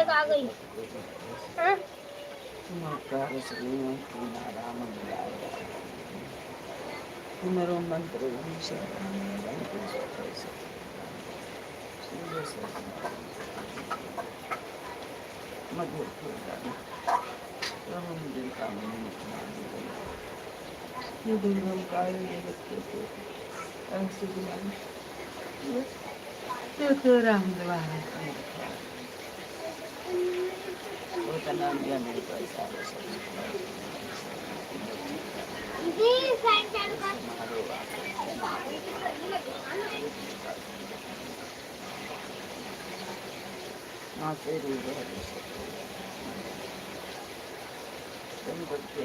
आ गई। पुनरो मंत्र मधुर दुर्गम काल राम द्वारा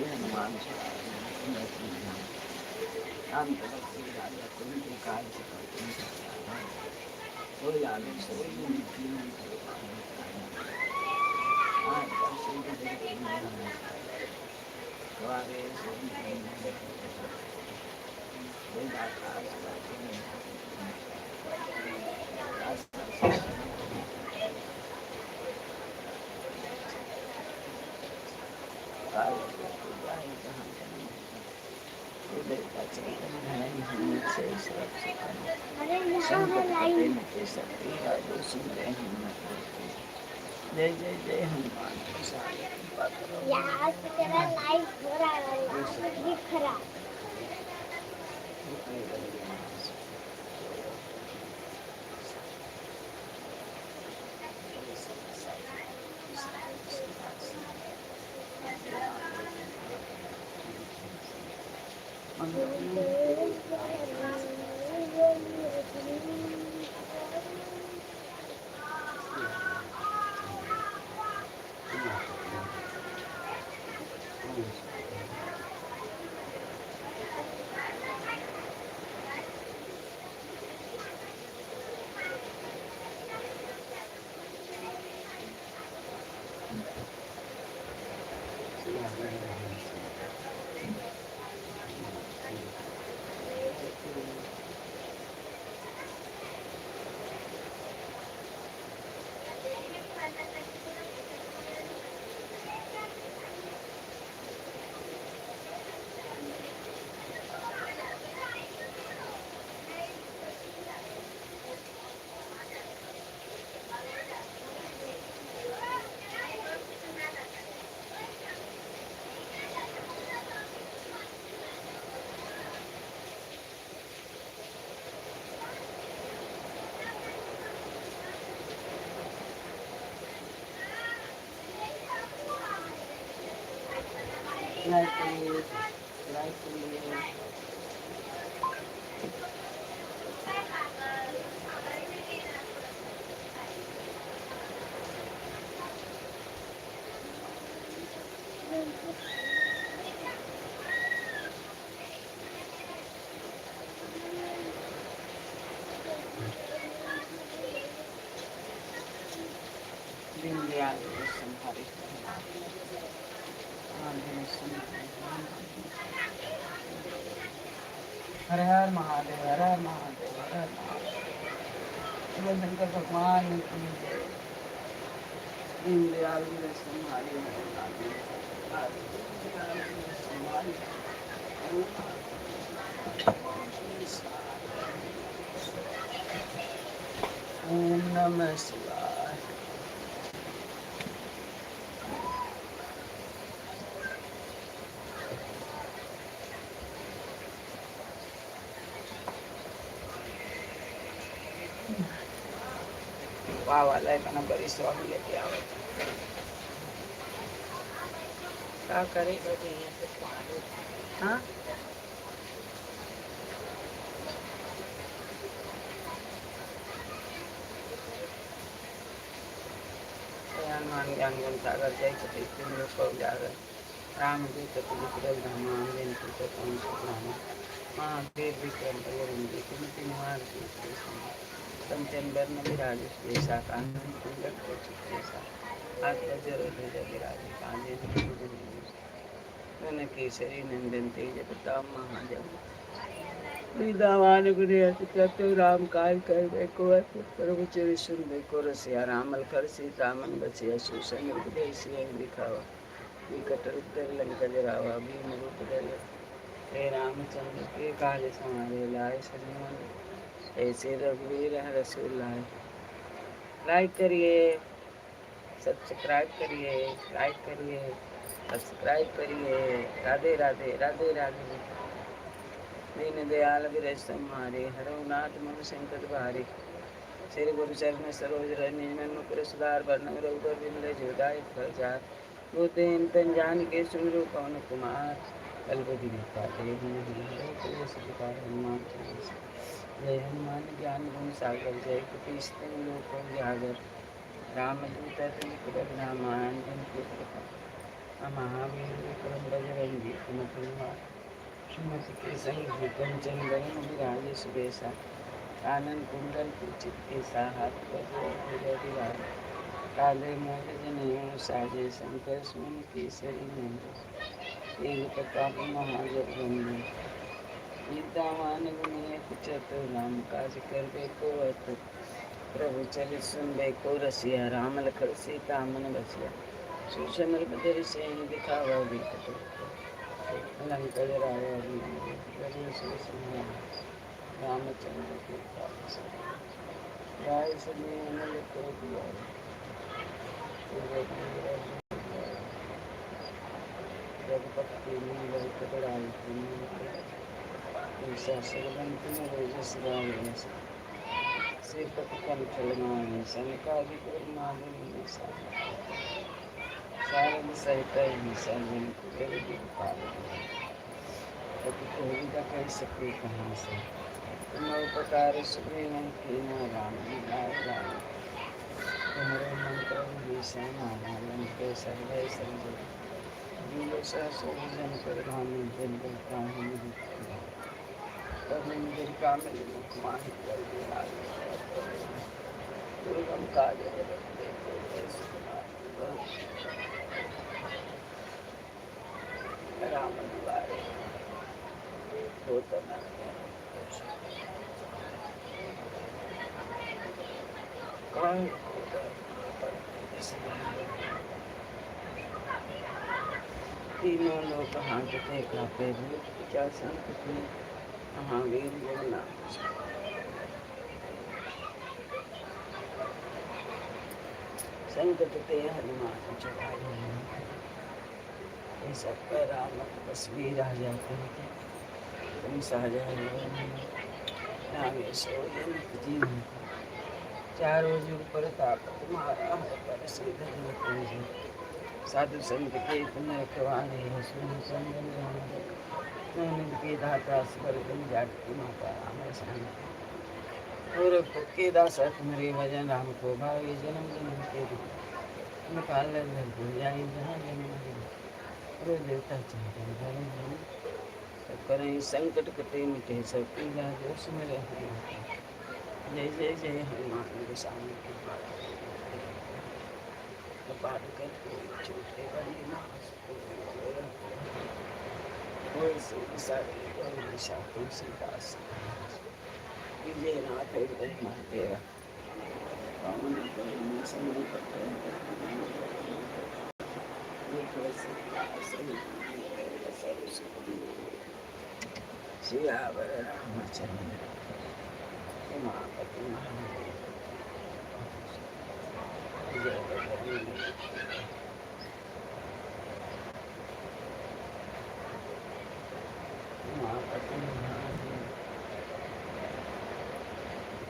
हनुमान जय जय जय हनुमान। यार तेरा लाइव हो रहा है, दिख रहा। हर हर महादेव, हर हर महादेव, हर हर महादेव। शंकर भगवान की जय। दीनदयाल संहारी ओम नमः शिवाय। वाला है का बड़ी स्वामी लेके आओ। क्या करे हाँ हनुमान ज्ञान गुण सागर जय जागर राम दूत तुलसीदास हनुमान जन महादेव विक्रम बजरंगी कुमति निवार कंचन वर्ण विराज सुरेशा कानन कुंडल चित्रेशा हाथ वज्र ध्वजा विराज कांधे केसरी नंदन तेज प्रताप महाजन वृंदावन गुरु तो राम काज कर देखो प्रभु चरि सुन देखो रसिया रामल कर सीतामन बसिया सुसंग विदेशी दिखावा विकट रूप धरि लंका जरावा भीम रूप धरि हे रामचंद्र के काज संहारे लाए सन्मन ऐसे रघुवीर रसूल लाए। लाइक करिए, सब्सक्राइब करिए, लाइक करिए, सब्सक्राइब करिए। राधे राधे राधे राधे। दीन दयाल विरज सम्हारे हरो नाथ मन संकट भारे। श्री गुरु चरण सरोज रज मन मुकुर सुधार वर्णम रघुबर विमल जोदाय फलचार। गोतेन तन जान के सुमिरो पवन कुमार। कलबुद्धि पाते हनुमान चालीसा। जय हनुमान ज्ञान गुण सागर जय कपीस लोक उजागर। रामदूत तुल्य रामायण महावीर विक्रम बजरंगी कुमति सुमति के संग कंचन बरन विराजे सुबेसा। कानन कुंडल कुचित केसा हाथ बजे दिवार। काले मोल जनेऊ साजे शंकर सुमन केसरी नंद। एक प्रताप महाजगवंदन विद्यावान गुणी चतुर राम काज करबे को अतुर। प्रभु चरित सुनबे को रसिया राम लखन सीता मन बसिया। सुषम रूप धरि सिंह दिखावा विकट लंका जरावा भीम रामचंद्र के काज राय सने अमल को दिया। रघुपति मंगल बड़ाई सरबंत में रोजस गावे श्रीपति कंठल माने सनकादिक ब्रह्मादि सारद सहित सर्वन पति कविता कह सके कहाँ से। तुम उपकार सुग्रीवन कीन्हा राम लाए तुम्हारे मंत्र विभीषण माना लंके सर्वै संजय। जीव सहस्रजन पर भानु जन बलता निधि कामिल मुख माहि कर दिया। दुर्गम काज राम दुआरे होतन तीनों लोग हांकते कांपे क्या संकट में महावीर जगन्नाथ। संकट ते हनुमान चढ़ाए ये सब पर राम तस्वीर आ जाते हैं। तुम साजा रामेश्वर जीवन चारों युग पर ताप तुम्हारा है पर सिद्ध साधु संत के तुम रखवाले सुन संगन नंद के दाता स्वर तुम जागती माता राम शांति और के दासा तुम्हारे भजन राम को भावे जन्म जन्म के दुख काल जाए जहाँ जन्म रो देवता चिंतन करें सब करें संकट कटे मिटे सब पीला जोश में रहते। जय जय जय हनुमान गोसाई की कपाल करके छोटे बड़ी नाश सारे दिशा तुलसीदास विजय नाथ हृदय महादेवा पावन समय सियावर रामचंद्र उमापति जय बजरंगी उमापति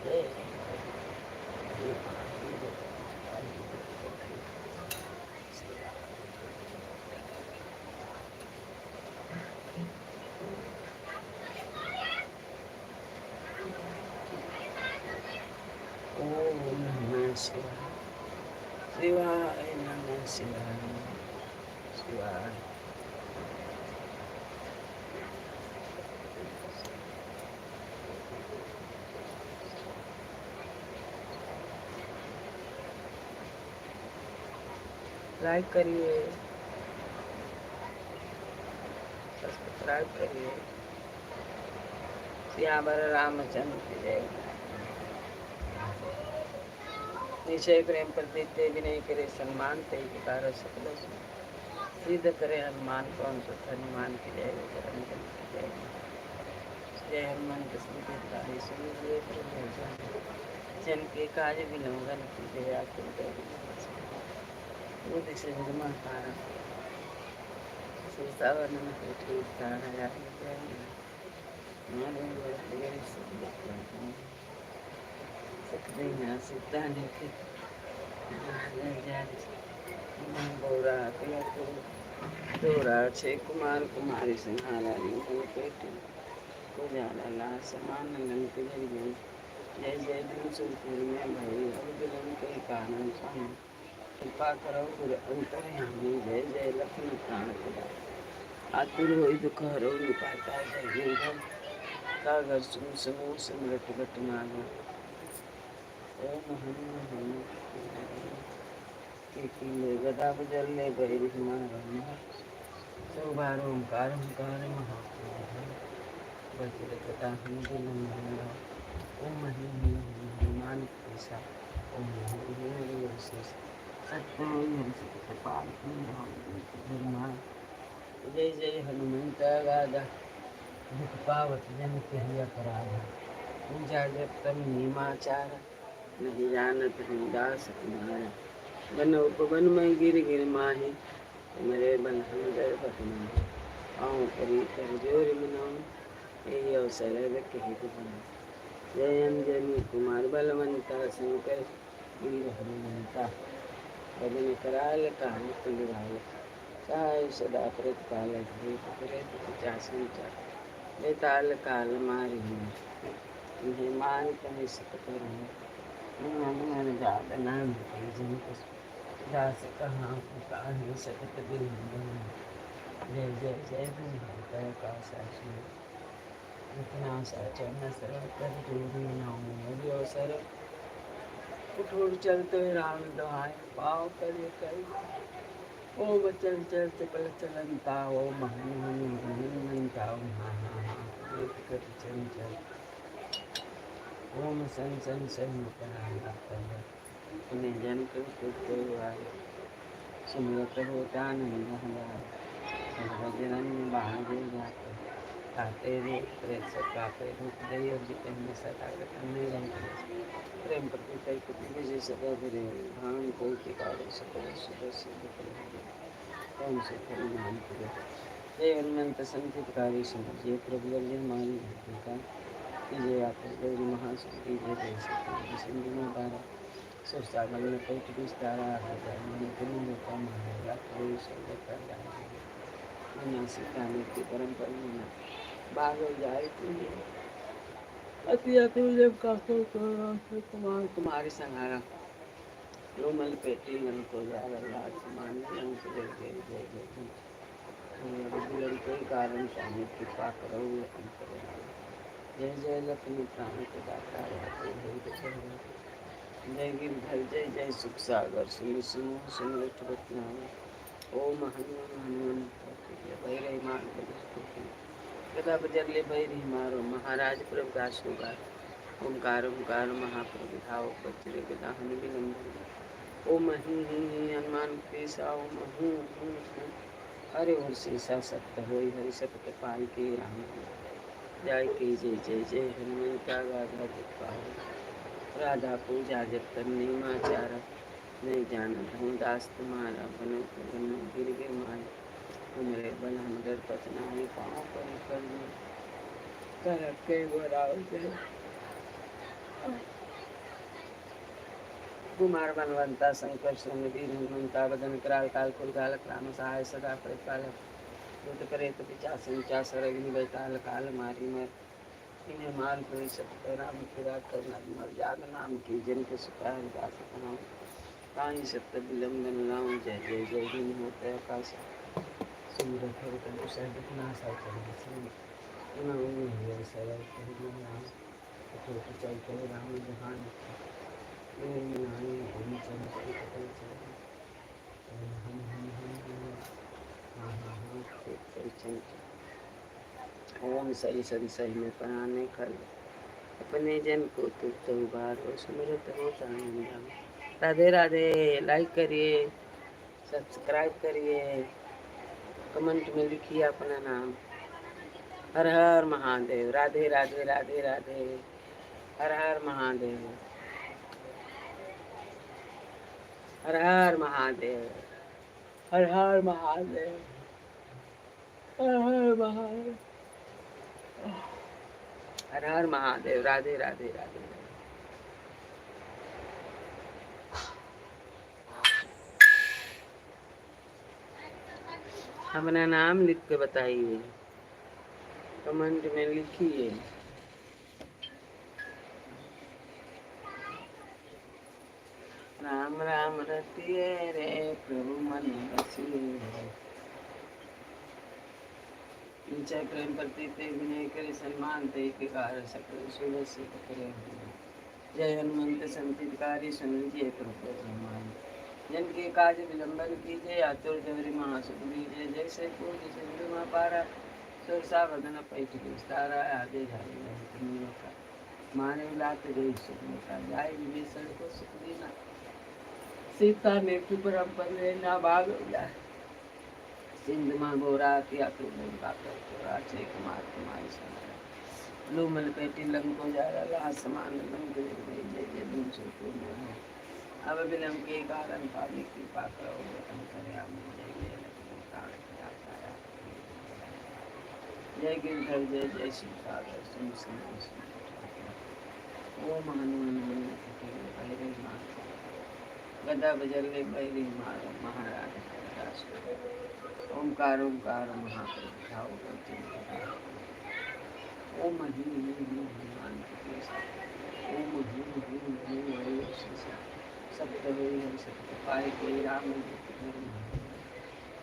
जय शिवाय नमः शिवाय शिवाय। लाइक करिए, सब्सक्राइब करिए, सियावर रामचंद्र की जय। निश्चय प्रेम प्रतीत विनय करे सम्मान ते पुकार सकल सिद्ध करे हनुमान कौन सुख हनुमान की जय। रंजन की जय। जय हनुमान कृष्ण के तारे सुनिए जन के काज विलोंगन की जय। बुद्धि से महाकारा सीतावन ठीक तारा सिद्धाने के गौरा दौरा छे कुमार कुमारी संहारा पेटी उजाला समान नंदन के जय जय जय दिन सुरपुर में भई अवगुण के कारण स्वामी कृपा करो गुरु अंतर्यामी जय जय लक्ष्मी प्राण खुदा आतुर होई दुख हरो निपाता जय जय कागर सुन समूह समृत बट मांगा ओम हनुमान के गदा बजल ले बैर हमारा सब बार ओंकार ओंकार वज्र गदा हिंदी नंदा ओम हनुमान कैसा ओम जय जय हनुमंत गादा दुख पावत जन कही अपराध पूजा जब तम नीमाचार नहीं जानत दास तुम्हारा बन उपवन में गिर गिर माही मेरे बन हम दर पतना आऊँ करी कर जोर मनाऊँ यही अवसर है कही तो बना जय अंजनी कुमार बलवंता शंकर वीर हनुमंता भजन कराल काल कुलवाल साय सदा प्रतिपाल बेताल काल मारी इन्हें मान कहीं सकते रहे जात नाम जन दास कहाँ कहीं सकत बिन जय जय जय बिन का साक्षी इतना साचा न सरल कर जोड़ी नाम अवसर उठोड़ चलते राम दुहाए पाँव करे कई ओ बचन चल चपल चलनता ओ मनता कर चंचल ओम सन सन सन उन्हें जन कर सुमरत होता नहीं बजरंग बाजे जाते खाते रे प्रेस कापे रूप दे और जितने सदा करने रहते प्रेम प्रति कई कुछ विजय सदा रे भान कोई के कारण सकल सुबह सिद्ध कौन से परिणाम किया जय हनुमंत संचितकारी समझिए प्रभु अर्जुन मारी भक्ति का कीजिए आप गौरी महाशक्ति जय जय सत्य सिंधु में बारा सुरसागर में कई विस्तारा आ जाए मन कुंड का मारेगा कोई शब्द कर जाए मना सीता की परंपरा बाग जाए अति अति जब काको कुमार कुमारी संहारा रोमल पेटी मन को जागर लाज समान जन से जय जय जय जय बुलंद कोई कारण स्वामी कृपा करो जय जय लक्ष्मी प्राण के दाता जय गिरधर जय जय सुख सागर सुनि सुनो सुमृत रत्नाम ओम हनुमान भैरव मान गदा बजर ले भैरी मारो महाराज प्रभु दासोगार ओंकार ओंकार महाप्रभु धाव वज्र गदा हनि विलंब ओम हनुमान पेशा ओम हरे और शेषा सत्य होई हरि सत्य पाल के राम जय के जय जय जय हनुमंता गाधा पाओ राधा पूजा जब तक नीमाचारा नहीं जानत हूँ दास तुम्हारा बनो बनो गिर गिर मारे तुम्हारे बल हम डर पतना पाँव पर कर के बोराव जय कुमार बनवंता शंकर वीर हनुमंता बदन कराल काल कुलकालक राम सहाय सदा प्रतिपालक दूत करे तो पिचासन चासर अग्नि बैताल काल मारी मर इन्हें माल कोई सकते राम फिरा करना मर जाग नाम की जन के सुखार दास नाम काई सत्य विलंबन राम जय जय जय दिन होते आकाश सुंदर फिर तो दूसरा कितना सा चल सरल नाम तो चलते राम जहान ओम सही सही सही में पराने खल अपने जन को तू तो उबारो सुमिरत हो आनंदम। राधे राधे। लाइक करिए, सब्सक्राइब करिए, कमेंट में लिखिए अपना नाम। हर हर महादेव। राधे राधे राधे राधे। हर हर महादेव। हर हर महादेव। हर हर महादेव। हर हर महादेव। हर हर महादेव। राधे राधे राधे। अपना नाम लिख के बताइए, कमेंट में लिखिए। राम राम रटिए रे प्रभु मन बसिए रे। ऊंचा प्रेम प्रति ते विनय करे सम्मान ते के कार सकल सुरसि करे। जय हनुमंत संचितकारी सुनिए प्रभु सम्मान। जन के काज विलंबन कीजिए आतुर जवरी महासुख लीजिए। जैसे पूज सिंधु पारा सुरसा वदन पैठ विस्तारा। आगे झाली का माने लात गई सुख का जाय विभीषण को सुख दीना। सीता ने परम पद ना भाग सिंध मां गोरा किया तो राजे कुमार कुमारी समारा। लूमल पेटी लंको जा रहा समान लंक जय जय दून से अब विलंब के कारण पानी कृपा करो वतन करे जय गिरधर जय जय सीताधर सुन सुन। ओम हनुमान गदा बजले बैरी मारो महाराज। ओमकार ओमकार महाप्रभु ओम ह्रीं हनुमान ओम ह्रीं सप्त सप्त पाए के राम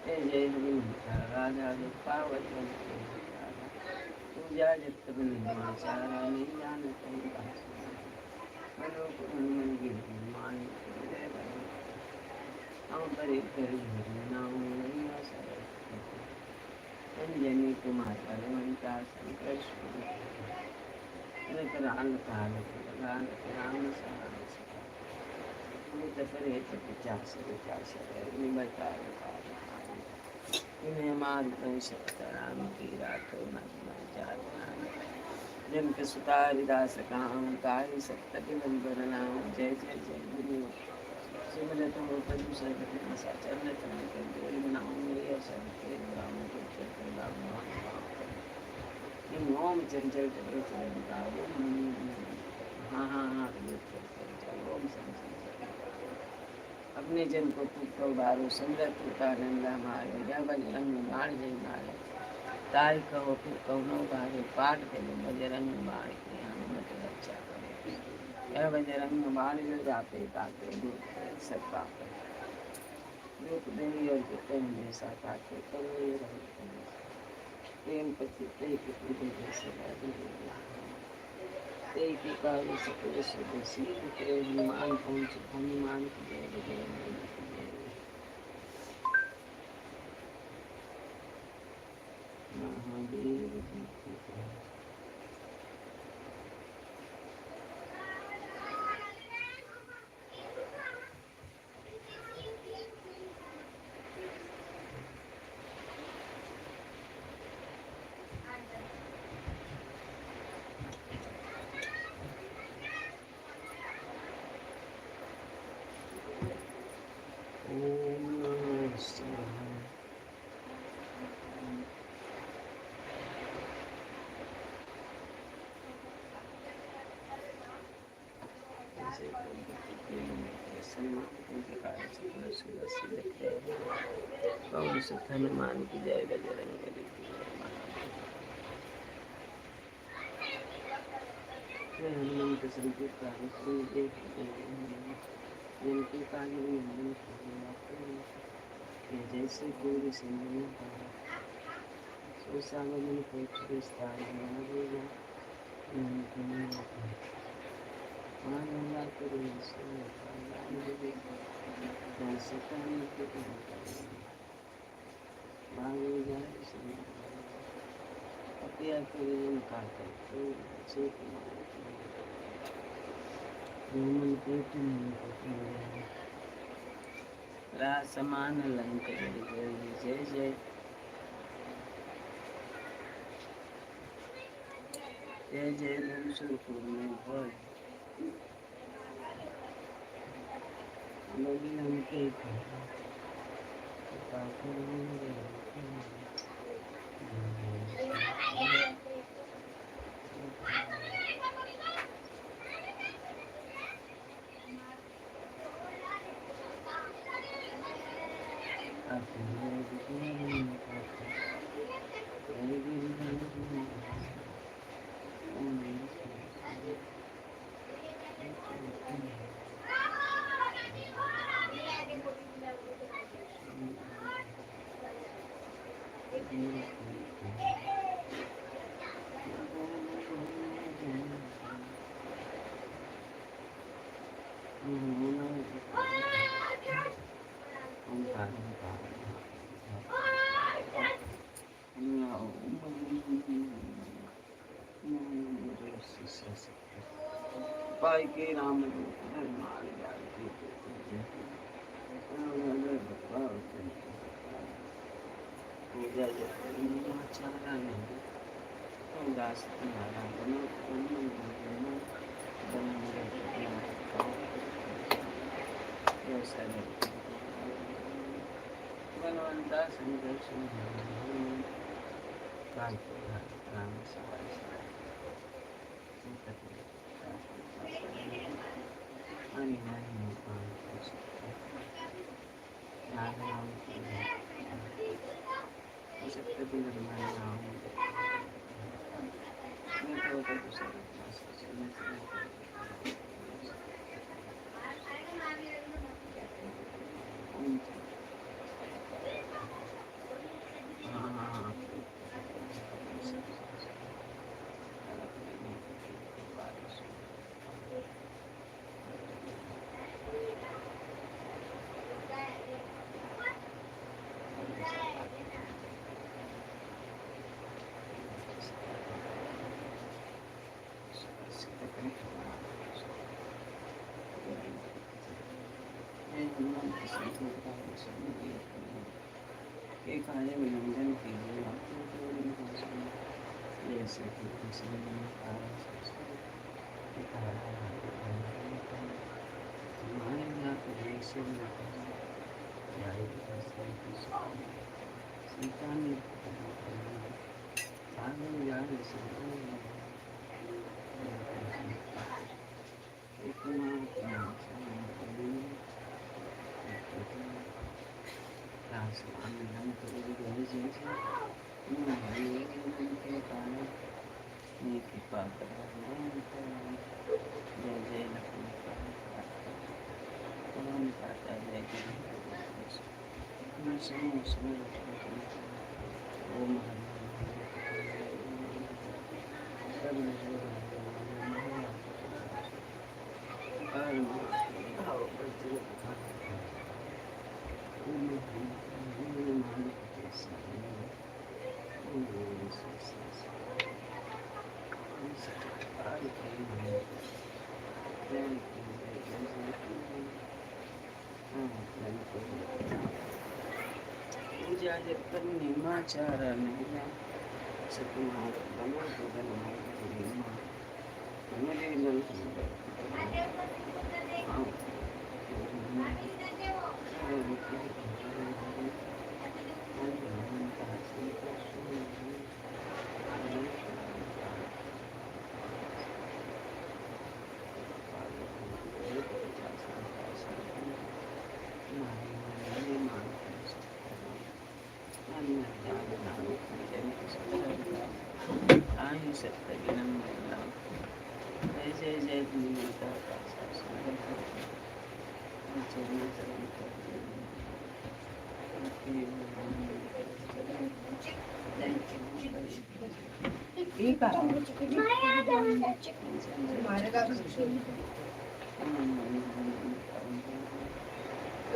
जय जय हनुमान राजा पावत पूजा जत चारा नहीं जानत मनोक हनुमान गिर मान अंजनी कुमार परमंता शंकर राम काल राम सहारे पिचास इन्हें मार राम की राखो जन के सुता हरिदास काम तारी सत्य विलंबर नाम। जय जय जय गुरु सिमरत हो प्रभु सर्वत्र आशा चरण चरण कर जोड़ बनाओ मेरे अवसर के राम को चल राम ओम चंचल चलो चलो बताओ हाँ हाँ हाँ ओम अपने जन को तू बारो समृत का नंदा मारे जब रंग बाण जय मारे ताई कहो फिर कौनो बारे पाठ करो बजरंग बाण के हनुमत रक्षा करो। यह बजरंग बाण जो जाते ताते दूर सब पाप रूप देवी और कितने जैसा ताके करो ये प्रेम पति ते के पूरे जैसे ते के कार्य सकल स्वदेशी हनुमान पहुँच हनुमान की जय बजरंग महादेव जी की ओम नमः शिवाय। हनुमान की जय बजरंग बली की जय हनुमंत संकेत जिनके कारण जैसे पूरी सिंधु सुसागमन पेट विस्तार मानवला करो Kaya kaya kata itu cek human protein rasa mana lang kaya jay dan suruh में boy lagi lang cake Pai ke Ram पूजा चारा दास तुम्हारा बनवंता संदर्शन राम सवाई के कार्य उल्लंघन कीजिए जैसे कि किसी हमारे यहाँ पर सीता ने पूजा जब तक निमाचार नहीं सतुमार बना तो बनवाई हमारे जन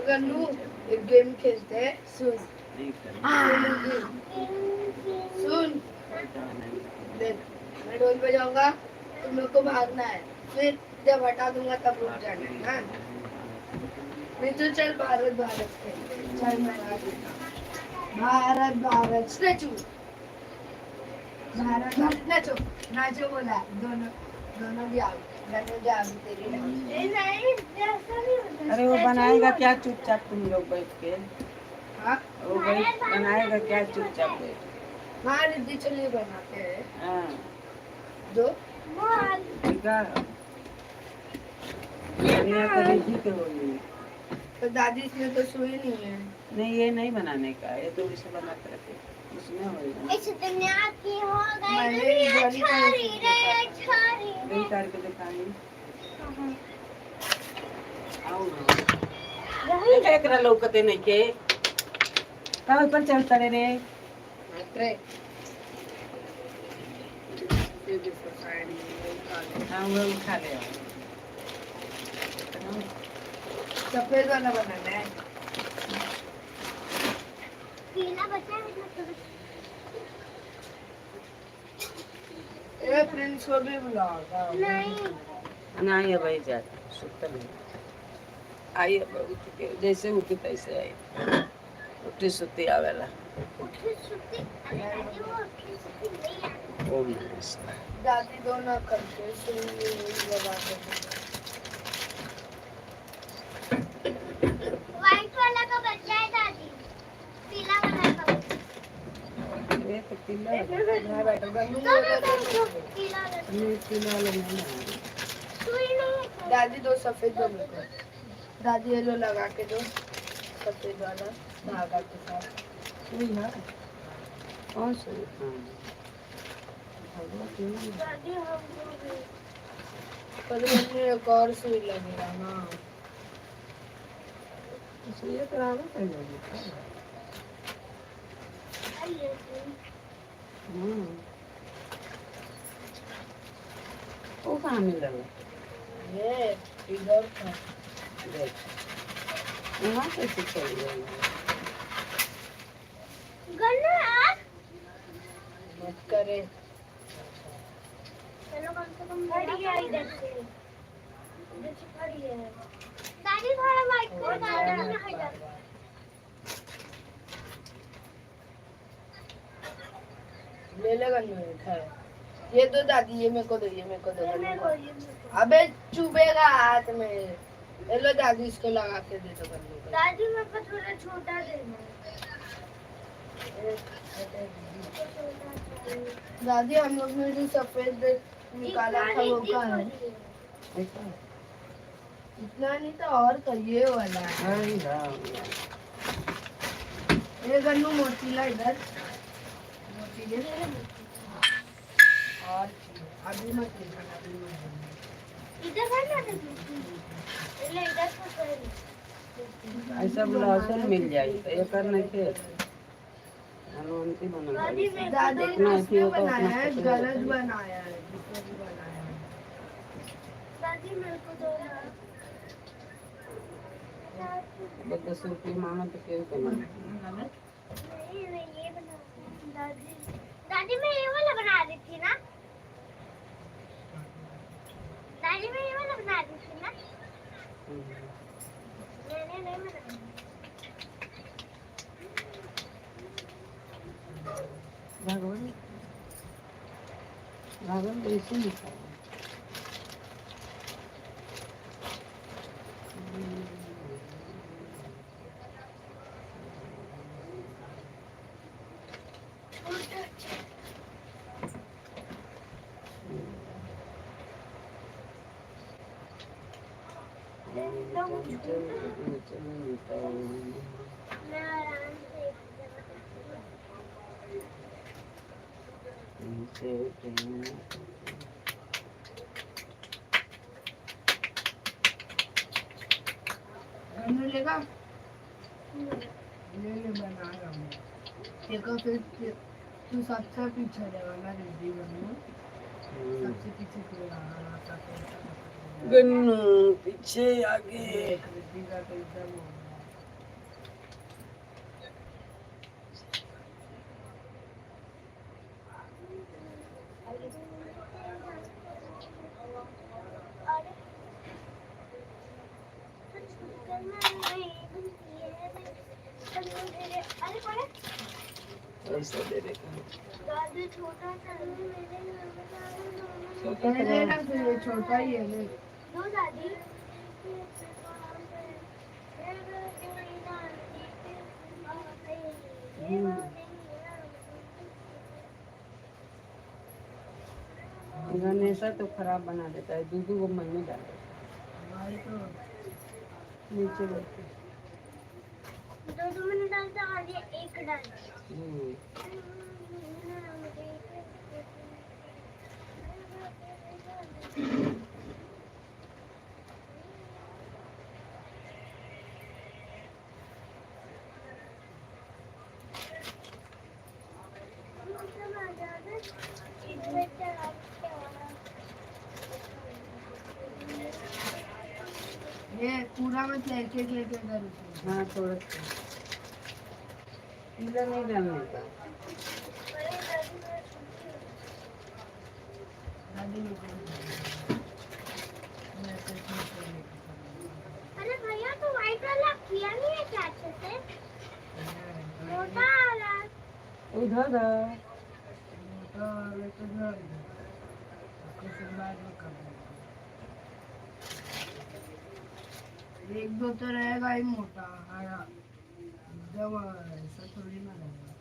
गन्नू एक गेम खेलते हैं सुन सुन देख, मैं ढोल बजाऊंगा, तुम लोग को भागना है, फिर जब हटा दूंगा तब रुक जाना है, हाँ? नहीं तो चल भारत भारत खेलते हैं। चल मैं आ गई। भारत भारत स्टैचू, भारत भारत नाचो, नाचो बोला, दोनों दोनों भी आओ, दोनों भी आओ तेरी डांस। नहीं ऐसा नहीं होता। अरे वो बनाएगा क्या चुपचाप तुम लोग बैठ के? हाँ वो बैठ बनाएगा क्या चुपचाप बैठ के? हाँ रिद्धि चलिए बनाते हैं हाँ दो। ठीक है। बढ़िया करेगी के होगी। तो दादी इसमें तो सुई नहीं है। नहीं ये नहीं बनाने का, ये तो इसे बना कर रखे उसमें होगा। इस दुनिया की हो गई मैंने दुनिया बड़ी छोरी कोशिश रे की। छोरी दो रे। तार के दिखाई आओ यही ना एकरा लौकते नहीं के का ऊपर चढ़ता रे मात्रे ये देखो साइड में ये काले। हाँ वो उठा ले आओ। सफेद वाला बनाना है। पीला बचा है मतलब। ये प्रिंस को भी बुलाओ। नहीं नहीं है भाई जा सुतल है। आई अब उठ के जैसे उठी तैसे आई उठी सुती आवेला। उठी सुती दादी वो उठी सुती नहीं है। ओम नमः शिवाय। दादी दोनों करके सुई लगा के। व्हाइट वाला का बच्चा है दादी। पीला वाला का बच्चा। ये तो पीला मैं बैठो गन्नू तो में मैं बैठो। बैठो पीला वाला। ये पीला वाला नहीं है। सुई नहीं है। दादी दो सफेद दो मेरे को। दादी येलो लगा के दो सफेद वाला धागा के साथ। सुई है कौन सी? हाँ भगवान की दादी हम लोग पर गन्नू एक और सुई लगेगा ना। सुई कराना पड़ेगा। आइए सुई। वो कहाँ मिला ये इधर था। देख वहाँ कैसे चल गया? गन्नू यार। मत करे। चलो कम से कम खड़ी है इधर से। इधर से खड़ी है। दादी थोड़ा माइक को हटा दो ना। ले ले गन्नू एक है। ये दो दादी ये मेरे को दो ये मेरे को दो ये गन्नू मेरे को। को ये मेरे को। अबे चुभेगा हाथ में। ये लो दादी इसको लगा के दे दो गन्नू को। दादी मेरे को थोड़ा छोटा देना। दादी हम लोग ने जो सफेद निकाला था वो का है? देखा? इतना नहीं था और का ये वाला है। अरे राम। ये गन्नू मोतीला इधर मोतीले और अभी मत लेना, अभी मत लेना। इधर करना था। ले इधर से कर। ऐसा ब्लाउजर मिल जाए तो ये करने के हनुमंती बना दादी मेरे को दादी जितना ने ऐसी उसने हो तो बनाया उतना है पसंद गलत होता बनाया है जिसने भी बनाया है। दादी मेरे को दो ना। है। 10 रुपये मांगा तो क्यों करना? नहीं नहीं ये बना। दादी दादी मैं ये वाला बना रही थी ना। दादी मैं ये वाला बना रही थी ना। मैंने नहीं बनाया। भगवान भगवान ऐसे लिखा है। मैं आराम से एक गन्नू लेगा ले ले बना रहा हूँ। देखो फिर तू सबसे पीछे रहेगा ना रिद्धि गन्नू सबसे पीछे तू रहेगा सबसे गन्नू पीछे आगे। रिद्धि का तो एकदम हो गया। अरे कौन है? पैसा दे दे दादी छोटा सा छोटा ये लेना फिर ये छोटा ही है ले लो दादी गणेशा तो खराब बना देता है, दूध को महीने डाल देता हमारी तो है नीचे बैठ के। दो मिनट डालता आगे एक डाल ये पूरा मत लेके लेके कर उसमें हाँ थोड़ा सा पीला नहीं डालने का। दादी ने अरे भैया तो व्हाइट वाला किया नहीं है क्या अच्छे से मोटा वाला उधर तो ये तो ना उसको फिर बाद में कर देंगे। एक दो तो रहेगा ही मोटा हरा एकदम ऐसा थोड़ी ना रहेगा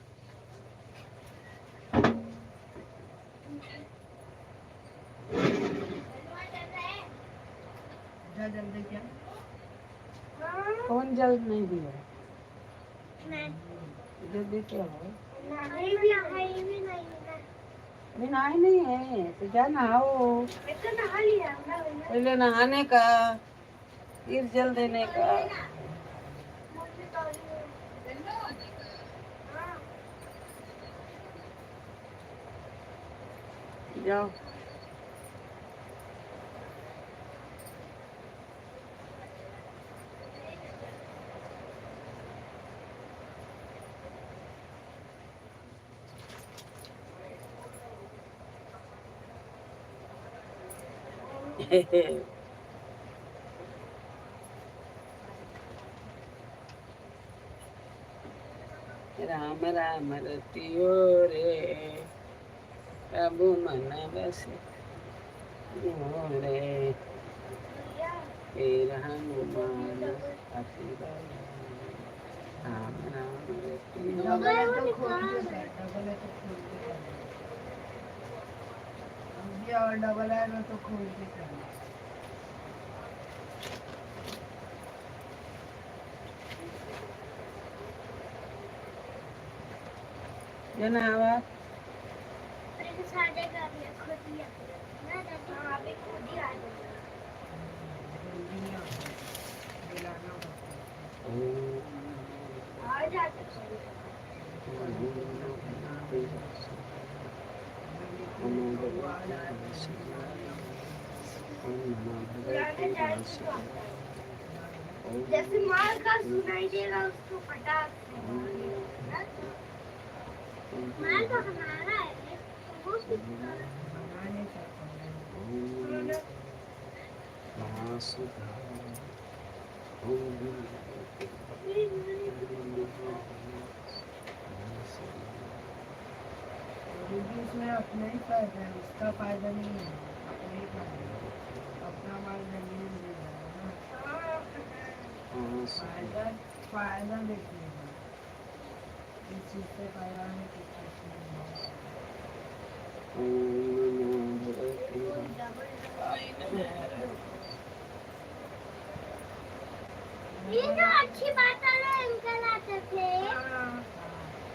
जा जल्दी क्या कौन जल्द नहीं दिया नहीं जल्दी क्या है नहीं भी नहीं ना अभी नहाए नहीं है तो जा नहाओ। मैं तो नहा लिया पहले नहाने का फिर जल देने का। जाओ राम राम रतियो रे प्रभु मन बसे रे हे हनुमान आशीर्वाद राम राम रतियो डबल है तो खोल के कर डबल है तो खोल के कर अब ये और डबल है ना तो खोल के कर जनावा साढ़े कर लिया खुद लिया ना दादा हाँ अभी खुद ही आ जाएगा जल्दी नहीं आता दिलाना पड़ता आ जाता जैसे मार का सुनाई देगा उसको पटाख मार तो हमारा है वो बना नहीं सकता क्योंकि उसमें अपना ही फायदा है उसका फायदा नहीं है अपना ही फायदा है अपना माल जल्दी नहीं मिल जाएगा ना फायदा फायदा देखने का इस चीज से फायदा है किस चीज से ये जो अच्छी बात है ना अंकल आते थे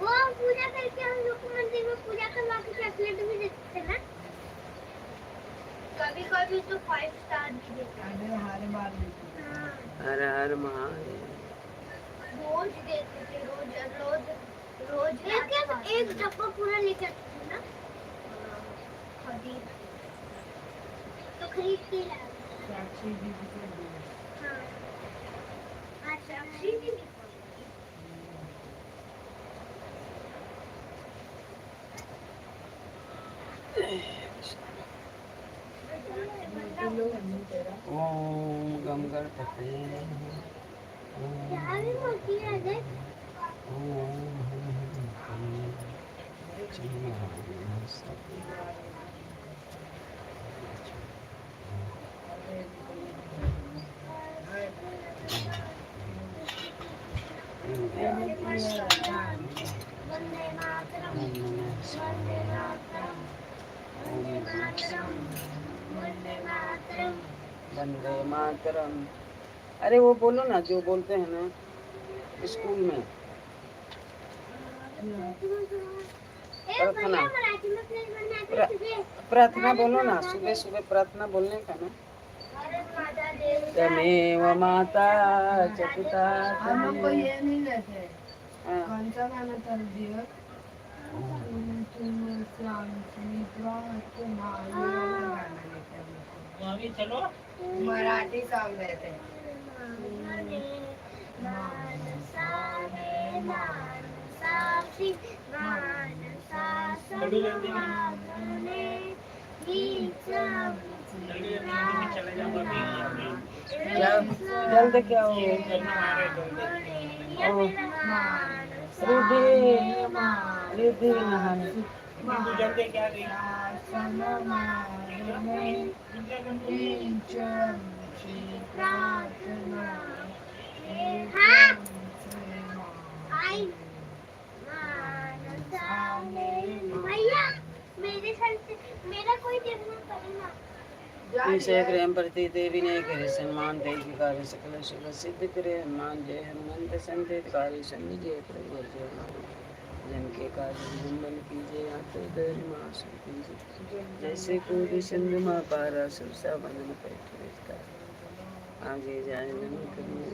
वो पूजा करके हम लोग को मंदिर में पूजा करवा के चॉकलेट भी देते थे ना कभी कभी तो 5 स्टार भी देते अरे हर बार देते हैं। हाँ हर हर महादेव रोज देते थे रोज रोज रोज एक डब्बा पूरा लेके आते थे ना खरीद तो खरीद के लाए साक्षी दीदी को दिए। हाँ अच्छा खरीद भी ओम गम गणपते क्या भी मोती है देख। वंदे मातरम, वंदे मातरम, वंदे मातरम, वंदे मातरम। वंदे मातरम। अरे वो बोलो ना जो बोलते हैं ना स्कूल में। ए प्रार्थना। भैया मराठी में प्लीज बनाते तुझे। प्रार्थना बोलो ना, सुबह सुबह प्रार्थना बोलने का ना। भारत माता देव तमेव माता च पिता हम लोग को तमेव। ये नहीं लेते। हाँ, कौन सा गाना चल दिया? मराठी सॉन्ग लेते हैं। क्या जल्द क्या हो रिद्धि रिद्धि नहाने। भैया मेरे साथ मेरा कोई देखना पड़ेगा। ईशय प्रेम प्रति देवी ने करे सम्मान देवी कार्य सकल शुभ सिद्ध करे हनुमान जय हनुमंत संत कार्य संग जय प्रभु जय जन के कार्य मंगल कीजिए आते दर मास जैसे कोई सिंध माँ पारा सुरसा बंधन पैठ आगे जाए जन करिए